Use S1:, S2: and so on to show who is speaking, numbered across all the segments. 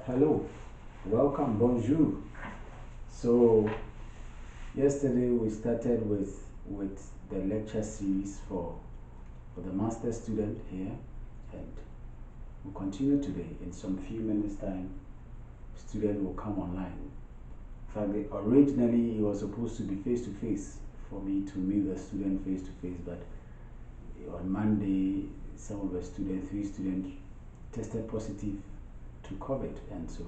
S1: Hello, welcome, bonjour. So yesterday we started with the lecture series for the master student here, and we continue today. In some few minutes time, student will come online. In fact, originally it was supposed to be face to face for me to meet the student face to face, but on Monday some of the students, 3 students, tested positive to COVID, and so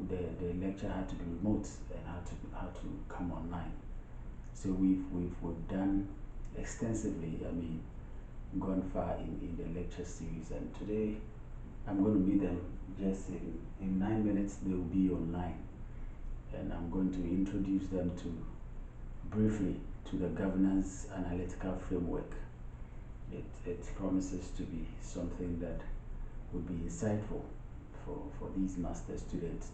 S1: the lecture had to be remote and had to come online. So we've done extensively. I mean, gone far in the lecture series, and today I'm going to meet them just in 9 minutes. They will be online, and I'm going to introduce them to briefly to the Governance Analytical Framework. It promises to be something that would be insightful for these master students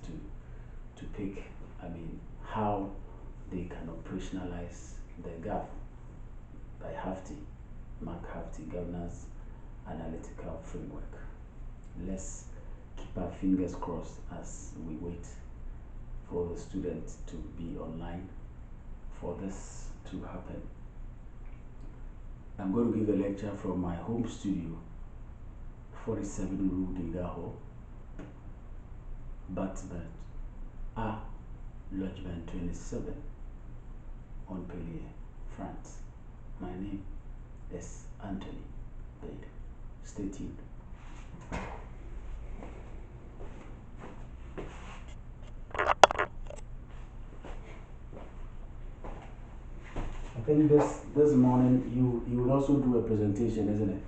S1: to pick, I mean, how they can operationalize the GAF by Hafti, Mark Hafti Governance Analytical Framework. Let's keep our fingers crossed as we wait for the students to be online for this to happen. I'm going to give a lecture from my home studio, 47 Rue de Gaho, Batman A, Lodgement 27, Montpellier, France. My name is Anthony BAIDOO. Stay tuned. I think this morning you would also do a presentation, isn't it?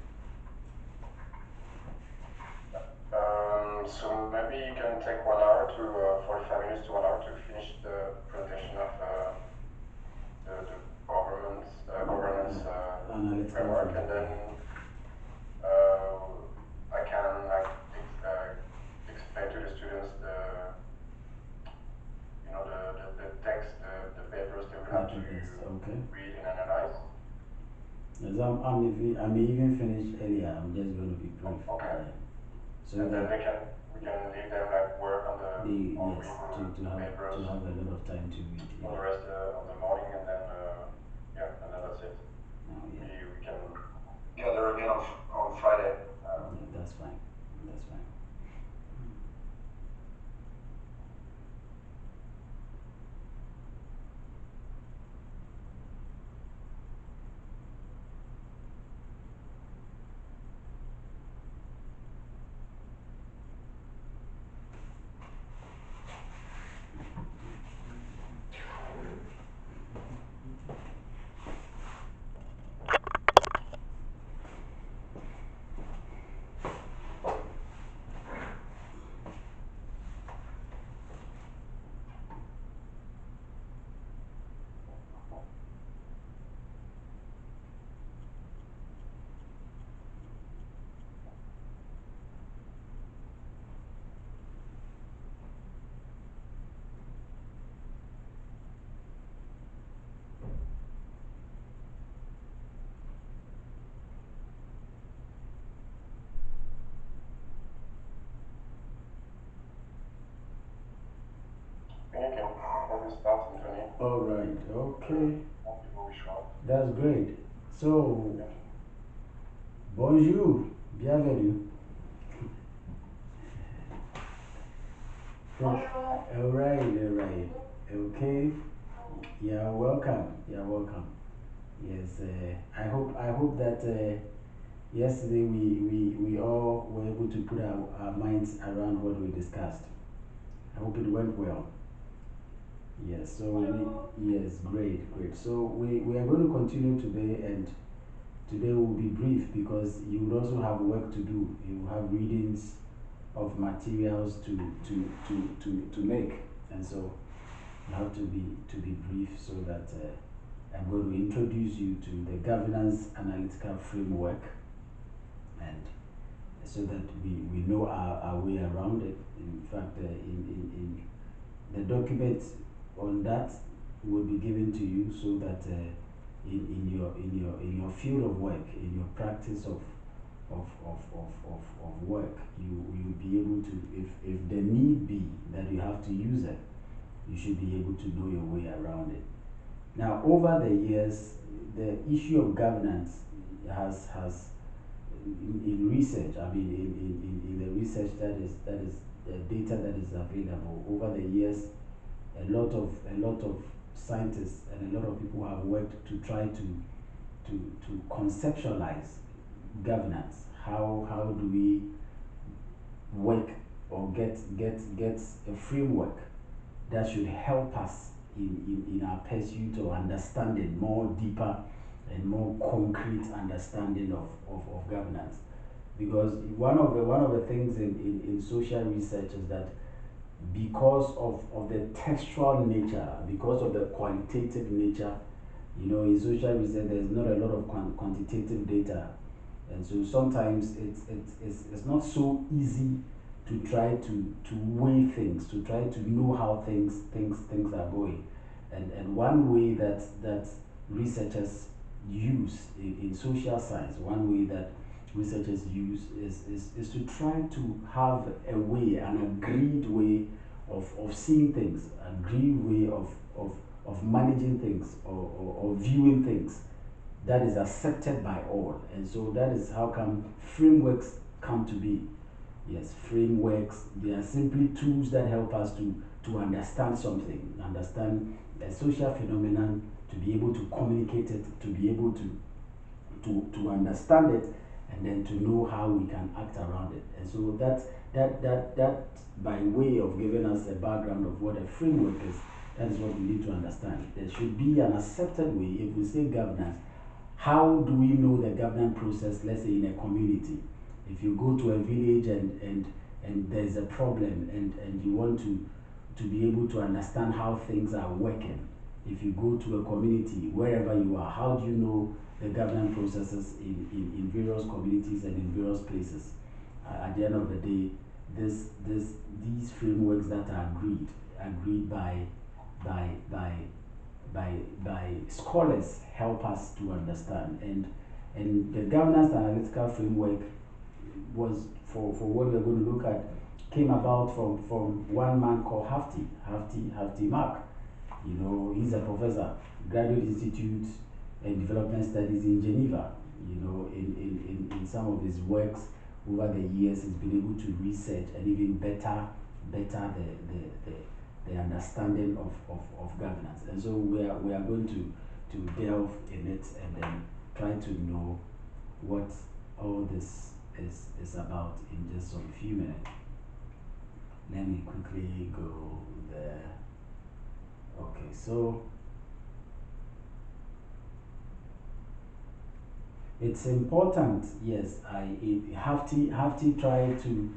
S2: So maybe you can take 1 hour to 45 minutes to 1 hour to finish the presentation of the governance framework, and then I can explain to the students the text, the papers they will have to read and analyze.
S1: Yes, I may even finish earlier. I'm just going to be brief.
S2: Okay.
S1: So
S2: and then we can leave them work on the
S1: yes,
S2: papers
S1: to have a lot of time to read.
S2: for the rest of the morning, and then and then that's it.
S1: Yeah.
S2: We can gather again on Friday.
S1: Yeah, that's fine. That's fine.
S2: You can start, Anthony.
S1: All right. Okay. That's great. So, bonjour, bienvenue. All right. Okay. You're welcome. You're welcome. Yes. I hope that yesterday we all were able to put our minds around what we discussed. I hope it went well. Yes. So yes, great. So we are going to continue today, and today will be brief because you will also have work to do. You will have readings of materials to make, and so you have to be brief so that I'm going to introduce you to the Governance Analytical Framework, and so that we know our way around it. In fact, in the document on that will be given to you so that in your field of work, in your practice of of work, you'll be able to, if the need be that you have to use it, you should be able to know your way around it. Now, over the years, the issue of governance has in research, I mean, in the research that is the data that is available over the years, a lot of scientists and a lot of people have worked to try to conceptualize governance. How do we work or get a framework that should help us in our pursuit of understanding more deeper and more concrete understanding of governance? Because one of the things in social research is that because of the textual nature, because of the qualitative nature, in social research there's not a lot of quantitative data, and so sometimes it's not so easy to try to weigh things, to try to know how things are going. And one way that researchers use in social science, one way that researchers use is to try to have a way, an agreed way of seeing things, agreed way of managing things or viewing things that is accepted by all. And so that is how come frameworks come to be. Yes, frameworks, they are simply tools that help us to understand something, understand a social phenomenon, to be able to communicate it, to be able to understand it, and then to know how we can act around it. And so that by way of giving us a background of what a framework is, that is what we need to understand. There should be an accepted way. If we say governance, how do we know the governance process, let's say in a community? If you go to a village and there's a problem and you want to be able to understand how things are working, if you go to a community, wherever you are, how do you know the governance processes in various communities and in various places? At the end of the day, these frameworks that are agreed by scholars help us to understand. And the Governance Analytical Framework was, for what we're going to look at, came about from one man called Hafti Mark. He's a professor, Graduate Institute and Development Studies in Geneva. In some of his works over the years, he's been able to research and even better the understanding of governance. And so we are going to delve in it and then try to know what all this is about in just some few minutes. Let me quickly go there. Okay, so it's important, yes. Hafti tried to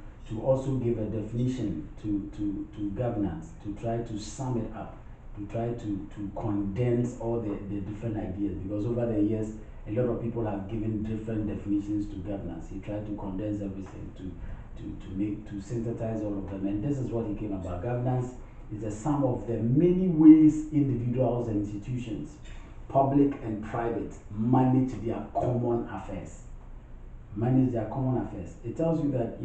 S1: also give a definition to governance, to try to sum it up, to try to condense all the different ideas, because over the years a lot of people have given different definitions to governance. He tried to condense everything, to synthesize all of them, and this is what he came about. Governance is a sum of the many ways individuals and institutions, public and private, manage their common affairs. It tells you that,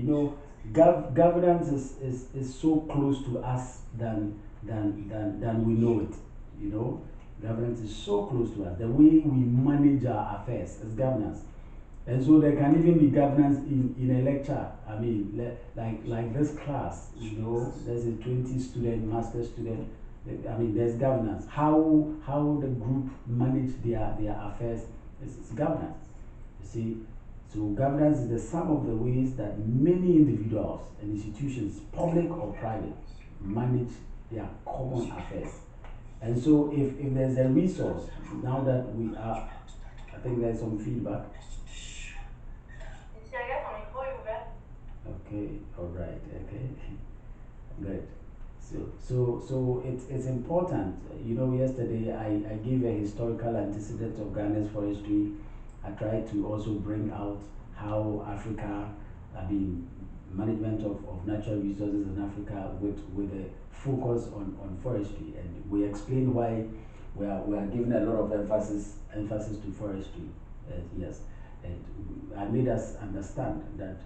S1: governance is so close to us than we know it. Governance is so close to us. The way we manage our affairs is governance. And so there can even be governance in a lecture. I mean, like this class, there's a 20 student, master student. I mean, there's governance. How the group manage their affairs is governance. You see, so governance is the sum of the ways that many individuals and institutions, public or private, manage their common affairs. And so if there's a resource, now that we are, I think there's some feedback. Okay, all right, okay, good. So it's important. Yesterday I gave a historical antecedent of Ghana's forestry. I tried to also bring out how Africa, management of natural resources in Africa with a focus on forestry, and we explained why we are giving a lot of emphasis to forestry. Yes, And I made us understand that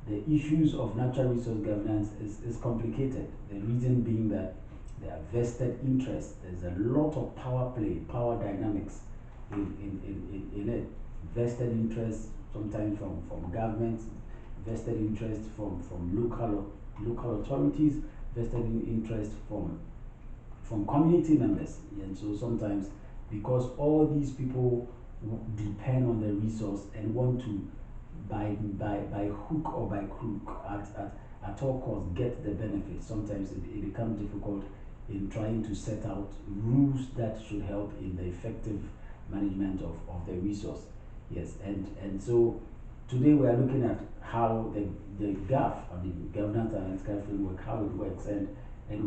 S1: the issues of natural resource governance is complicated. The reason being that there are vested interests. There's a lot of power play, power dynamics in it. Vested interests sometimes from governments, vested interest from local authorities, vested interest from community members. And so sometimes, because all these people depend on the resource and want to by hook or by crook at all costs get the benefit, sometimes it becomes difficult in trying to set out rules that should help in the effective management of the resource. Yes, and so today we are looking at how the GAF, I mean Governance Analytical Framework, how it works, and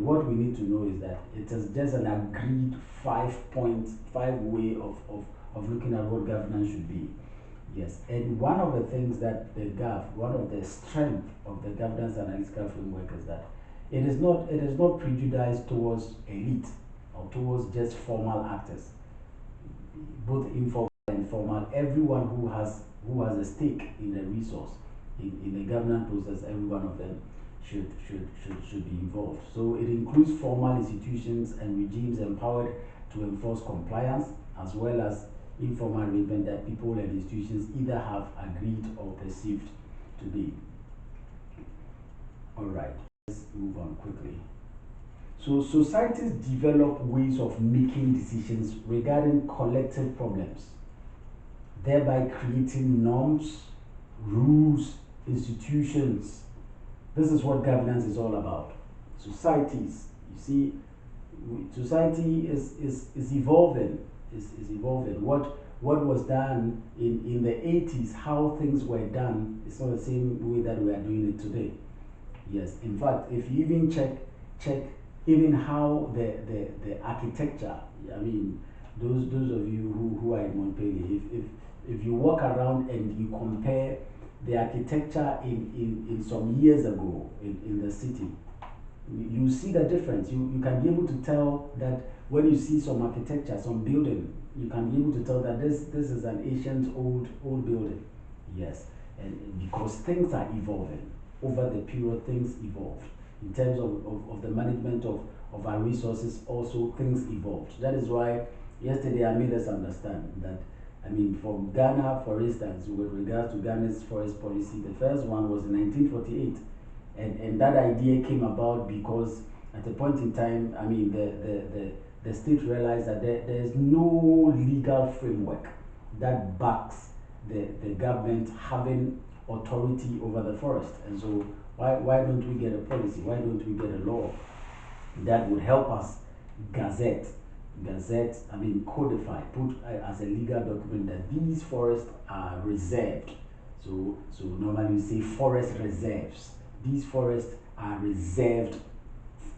S1: what we need to know is that it is just an agreed 5.5 way of looking at what governance should be. Yes, and one of the things that the GAF, one of the strengths of the Governance Analytical Framework is that it is not prejudiced towards elite or towards just formal actors, both informal and formal. Everyone who has a stake in the resource, in the governance process, every one of them should be involved. So it includes formal institutions and regimes empowered to enforce compliance, as well as informal arrangement that people and institutions either have agreed or perceived to be. All right, let's move on quickly. So societies develop ways of making decisions regarding collective problems, thereby creating norms, rules, institutions. This is what governance is all about. Societies, you see, society is evolving. Is evolving. What was done in the 80s, how things were done, it's not the same way that we are doing it today. Yes, in fact, if you even check even how the architecture, I mean, those of you who are in Montpellier, if you walk around and you compare the architecture in some years ago in the city, you see the difference. You can be able to tell that when you see some architecture, some building, you can be able to tell that this is an ancient old building. Yes, and because things are evolving. Over the period, things evolved. In terms of the management of our resources, also things evolved. That is why yesterday I made us understand that, I mean, for Ghana, for instance, with regards to Ghana's forest policy, the first one was in 1948. And that idea came about because at a point in time, I mean, the state realized that there is no legal framework that backs the government having authority over the forest. And so why don't we get a policy? Why don't we get a law that would help us gazette, I mean codify, put as a legal document that these forests are reserved. So normally we say forest reserves. These forests are reserved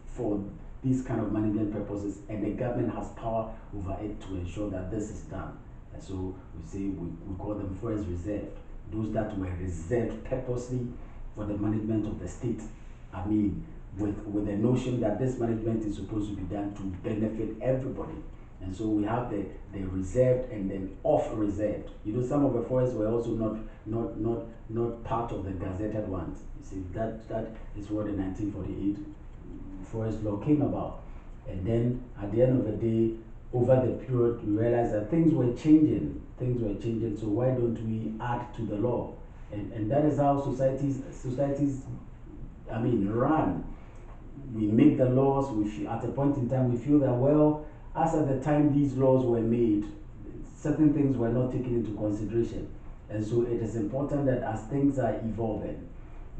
S1: for these kind of management purposes, and the government has power over it to ensure that this is done. And so we say we call them forest reserved. Those that were reserved purposely for the management of the state. I mean, with the notion that this management is supposed to be done to benefit everybody. And so we have the reserved and then off-reserved. You know, some of the forests were also not part of the gazetted ones. You see, that is what the 1948 forest law came about. And then at the end of the day, over the period, we realized that things were changing. So why don't we add to the law? And that is how societies, I mean, run. We make the laws. We feel, at a point in time, we feel that, well, as at the time these laws were made, certain things were not taken into consideration. And so it is important that as things are evolving,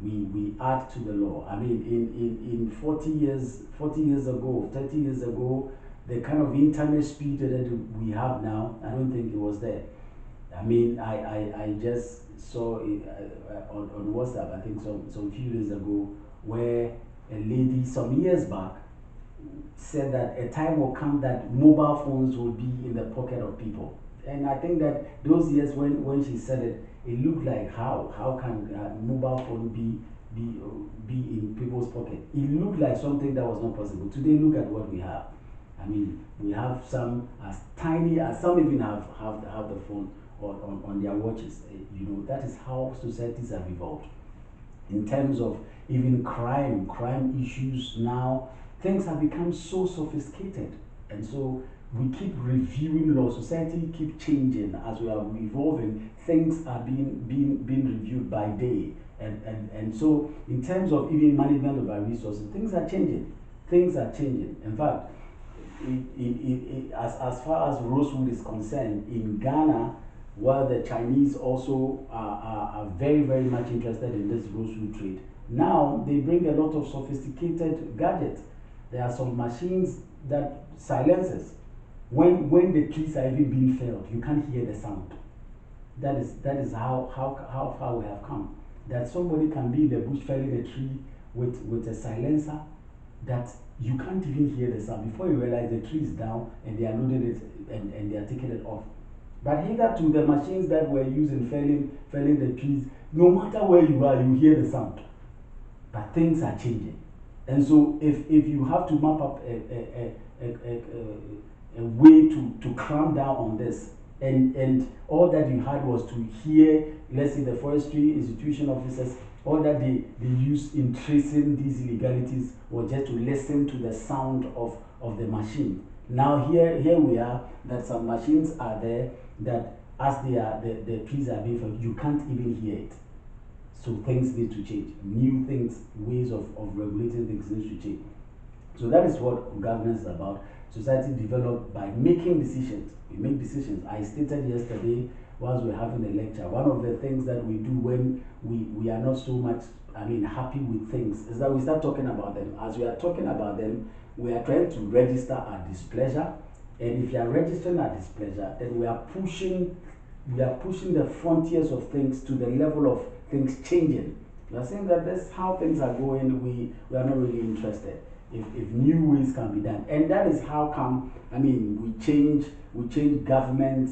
S1: we add to the law. I mean, in 40 years ago, 30 years ago, the kind of internet speed that we have now, I don't think it was there. I mean, I just saw it on WhatsApp, I think some few days ago, where a lady some years back said that a time will come that mobile phones will be in the pocket of people. And I think that those years when she said it, it looked like how can a mobile phone be in people's pocket? It looked like something that was not possible. Today, look at what we have. I mean, we have some as tiny as some even have the phone on their watches. You know, that is how societies have evolved. In terms of even crime issues now, things have become so sophisticated, and so we keep reviewing law. Society keep changing as we are evolving. Things are being reviewed by day, and so in terms of even management of our resources, things are changing. Things are changing. In fact, as far as rosewood is concerned, in Ghana, while the Chinese also are very, very much interested in this rosewood trade, now they bring a lot of sophisticated gadgets. There are some machines that silences. When the trees are even being felled, you can't hear the sound. That is how far we have come. That somebody can be in the bush felling a tree with a silencer that you can't even hear the sound. Before you realize the tree is down and they are loading it and they are taking it off. But hitherto, the machines that were used in felling the trees, no matter where you are, you hear the sound. But things are changing. And so if you have to map up a way to clamp down on this, and all that you had was to hear, let's say the forestry institution officers, all that they use in tracing these illegalities was just to listen to the sound of the machine. Now here we are, that some machines are there that as the trees are being felled, you can't even hear it. So things need to change. New things, ways of regulating things need to change. So that is what governance is about. Society developed by making decisions. We make decisions. I stated yesterday, whilst we were having a lecture, one of the things that we do when we are not so much, happy with things is that we start talking about them. As we are talking about them, we are trying to register our displeasure. And if you are registering our displeasure, then we are pushing the frontiers of things to the level of things changing. We are saying that that's how things are going. We are not really interested. If new ways can be done, and that is how come we change government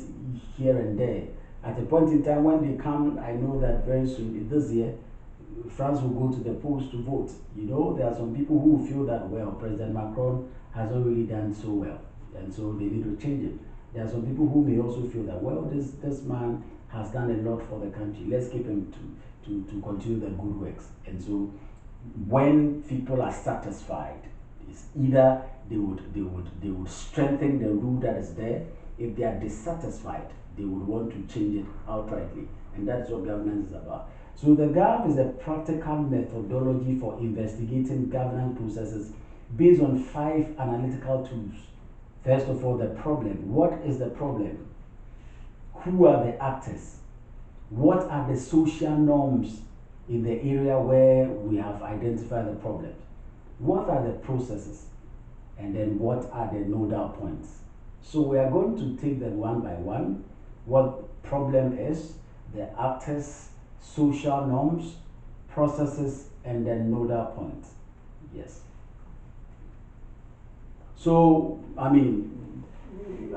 S1: here and there. At a point in time when they come, I know that very soon this year France will go to the polls to vote. You know, there are some people who feel that, well, President Macron has not really done so well, and so they need to change it. There are some people who may also feel that, well, this man has done a lot for the country. Let's keep him to continue the good works. And so when people are satisfied, it's either they would strengthen the rule that is there. If they are dissatisfied, they would want to change it outrightly. And that's what governance is about. So the GAF is a practical methodology for investigating governance processes based on 5 analytical tools. First of all, the problem. What is the problem? Who are the actors? What are the social norms in the area where we have identified the problem? What are the processes? And then what are the nodal points? So we are going to take them one by one. What problem is, the actors, social norms, processes, and then nodal points. Yes. So,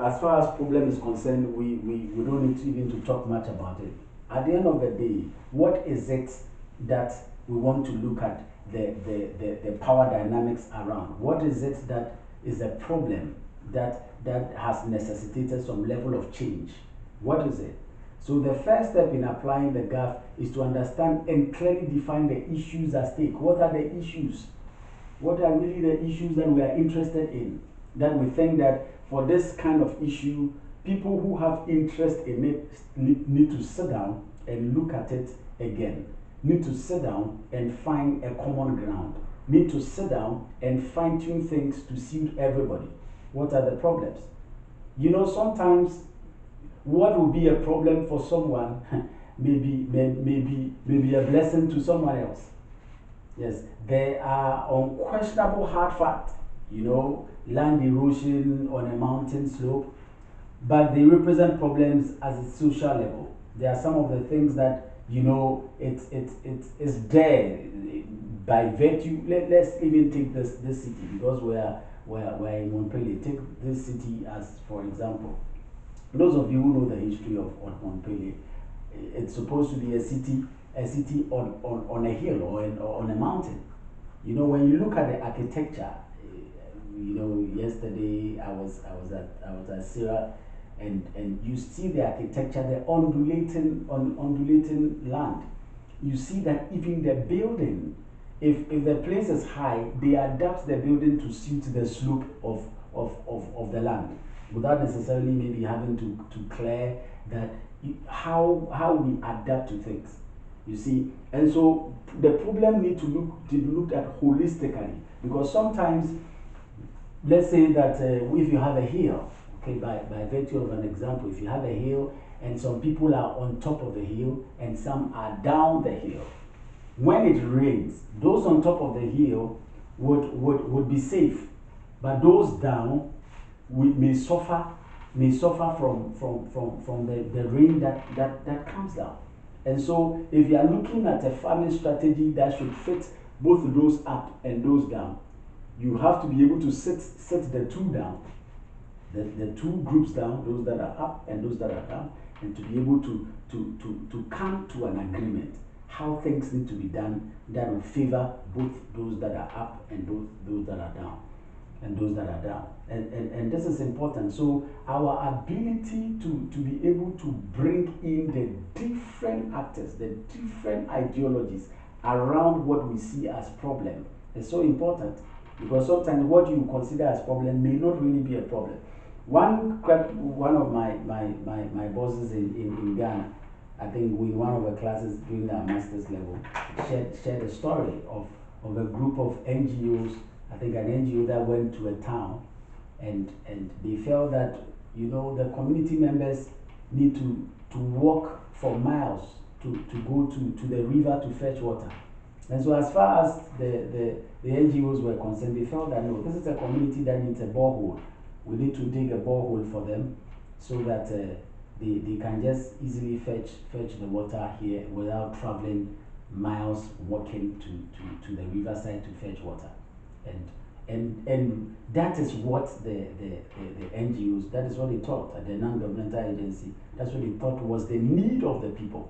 S1: as far as problem is concerned, we don't need even to talk much about it. At the end of the day, what is it that we want to look at the power dynamics around? What is it that is a problem that has necessitated some level of change? What is it? So the first step in applying the GAF is to understand and clearly define the issues at stake. What are the issues? What are really the issues that we are interested in? That we think that for this kind of issue, people who have interest in it need to sit down and look at it again. Need to sit down and find a common ground. Need to sit down and fine-tune things to suit everybody. What are the problems? You know, sometimes what will be a problem for someone may be a blessing to someone else. Yes, there are unquestionable hard facts, you know, land erosion on a mountain slope, but they represent problems at a social level. There are some of the things that, you know, it's there by virtue. Let's even take this city, because we're in Montpellier. Take this city as, for example. Those of you who know the history of Montpellier, it's supposed to be a city on a hill or on a mountain. You know, when you look at the architecture, you know, yesterday I was at Sierra and you see the architecture, the undulating land. You see that even the building, if the place is high, they adapt the building to suit the slope of the land, without necessarily maybe having to clear that, how we adapt to things. You see, and so the problem need to be looked at holistically, because sometimes, let's say that if you have a hill, okay, by virtue of an example, if you have a hill and some people are on top of the hill and some are down the hill, when it rains, those on top of the hill would be safe, but those down may suffer from the rain that comes down. And so if you are looking at a farming strategy that should fit both those up and those down, you have to be able to set the two down, the two groups down, those that are up and those that are down, and to be able to come to an agreement how things need to be done that will favor both those that are up and both those that are down. And this is important. So our ability to be able to bring in the different actors, the different ideologies around what we see as problem is so important, because sometimes what you consider as problem may not really be a problem. One of my bosses in Ghana, I think in one of the classes during our master's level, shared a story of a group of NGOs. I think an NGO that went to a town, and they felt that, the community members need to walk for miles to go to the river to fetch water. And so as far as the NGOs were concerned, they felt that no, this is a community that needs a borehole. We need to dig a borehole for them so that they can just easily fetch the water here without traveling miles, walking to the riverside to fetch water. And that is what the NGOs, that is what they thought, the non-governmental agency, that's what they thought was the need of the people,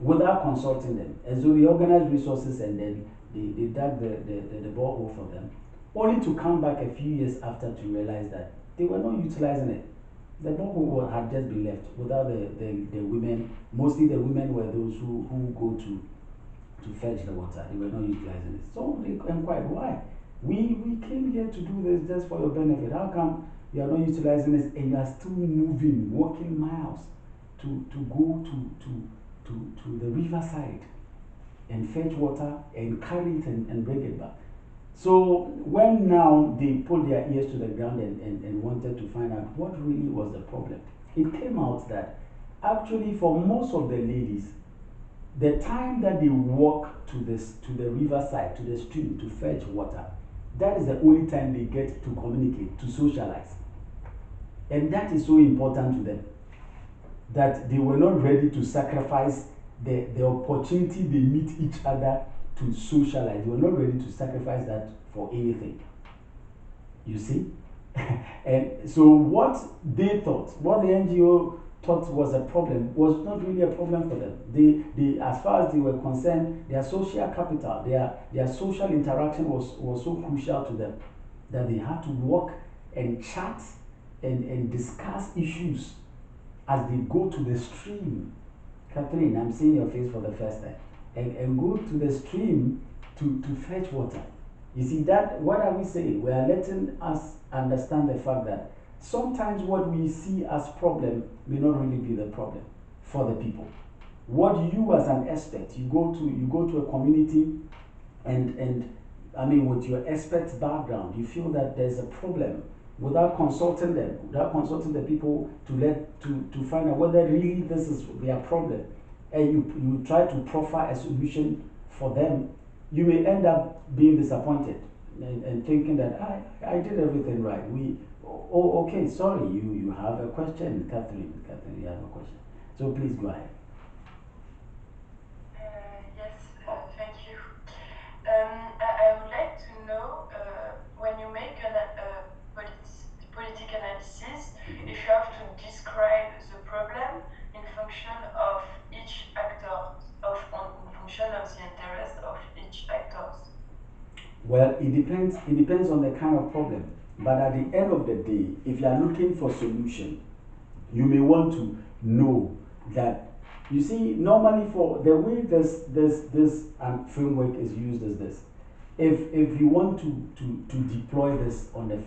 S1: without consulting them. And so they organized resources, and then they dug the borehole for them, only to come back a few years after to realize that they were not utilizing it. The borehole had just been left without the women. Mostly the women were those who go to fetch the water. They were not utilizing it. So they inquired, why? We came here to do this just for your benefit. How come you are not utilizing this and you are still moving, walking miles to go to the riverside and fetch water and carry it and bring it back? So when now they put their ears to the ground and wanted to find out what really was the problem, it came out that actually for most of the ladies, the time that they walk to the riverside, to the stream to fetch water, that is the only time they get to communicate, to socialize. And that is so important to them, that they were not ready to sacrifice the opportunity they meet each other to socialize. They were not ready to sacrifice that for anything. You see? And so what they thought, what the NGO thought was a problem, was not really a problem for them. They as far as they were concerned, their social capital, their social interaction was so crucial to them that they had to walk and chat and discuss issues as they go to the stream. Catherine, I'm seeing your face for the first time. And go to the stream to fetch water. You see, that, what are we saying? We are letting us understand the fact that sometimes what we see as problem may not really be the problem for the people. What you as an expert, you go to a community and I mean, with your expert's background, you feel that there's a problem without consulting them, without consulting the people to find out whether really this is their problem, and you try to proffer a solution for them, you may end up being disappointed and thinking that I did everything right. Okay, sorry, you have a question, Catherine, you have a question. So please go ahead.
S3: Yes, thank you. I would like to know, when you make a politic analysis, if you have to describe the problem in function of each actor, in function of the interest of each actor.
S1: Well, it depends on the kind of problem. But at the end of the day, if you are looking for solution, you may want to know that, you see, normally for the way this framework is used is this. If you want to deploy this on the